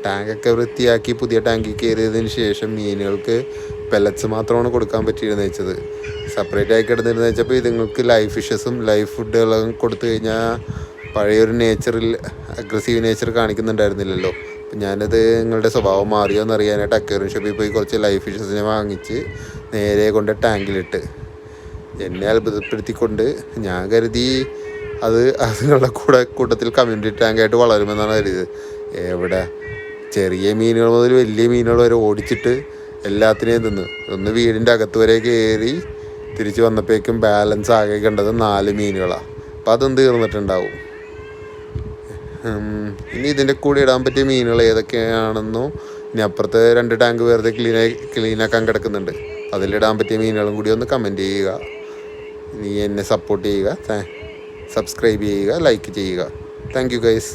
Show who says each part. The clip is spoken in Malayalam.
Speaker 1: ടാങ്കൊക്കെ വൃത്തിയാക്കി പുതിയ ടാങ്കിൽ കയറിയതിന് ശേഷം മീനുകൾക്ക് പെല്ലറ്റ്സ് മാത്രമാണ് കൊടുക്കാൻ പറ്റിയിരുന്നത് വെച്ചത്. സെപ്പറേറ്റ് ആയി കിടന്നിരുന്ന വെച്ചപ്പോൾ ഇതുങ്ങൾക്ക് ലൈവ് ഫിഷസും ലൈവ് ഫുഡുകളും കൊടുത്തു കഴിഞ്ഞാൽ പഴയൊരു നേച്ചറിൽ അഗ്രസീവ് നേച്ചർ കാണിക്കുന്നുണ്ടായിരുന്നില്ലല്ലോ. അപ്പം ഞാനത് നിങ്ങളുടെ സ്വഭാവം മാറിയോ എന്നറിയാനായിട്ട് അക്വേറിയം ഷോപ്പിൽ പോയി കുറച്ച് ലൈവ് ഫിഷസിനെ വാങ്ങിച്ച് നേരെ കൊണ്ട് ടാങ്കിലിട്ട് എന്നെ അത്ഭുതപ്പെടുത്തിക്കൊണ്ട് ഞാൻ കരുതി അതുങ്ങളുടെ കൂട്ടത്തിൽ കമ്മ്യൂണിറ്റി ടാങ്കായിട്ട് വളരുമെന്നാണ് കരുതിയത്. എവിടെ ചെറിയ മീനുകൾ മുതൽ വലിയ മീനുകൾ വരെ ഓടിച്ചിട്ട് എല്ലാത്തിനെയും തിന്ന് ഒന്ന് വീടിൻ്റെ അകത്ത് വരെ കയറി തിരിച്ച് വന്നപ്പോഴേക്കും ബാലൻസ് ആകെ കണ്ടത് 4 മീനുകളാണ്. അപ്പം അതും തീർന്നിട്ടുണ്ടാവും. ഇനി ഇതിൻ്റെ കൂടെ ഇടാൻ പറ്റിയ മീനുകൾ ഏതൊക്കെയാണെന്നോ ഇനി അപ്പുറത്തെ 2 ടാങ്ക് വെറുതെ ക്ലീനാക്കാൻ കിടക്കുന്നുണ്ട്. അതിലിടാൻ പറ്റിയ മീനുകളും കൂടി ഒന്ന് കമൻറ്റ് ചെയ്യുക. നീ എന്നെ സപ്പോർട്ട് ചെയ്യുക, സബ്സ്ക്രൈബ് ചെയ്യുക, ലൈക്ക് ചെയ്യുക. Thank you guys.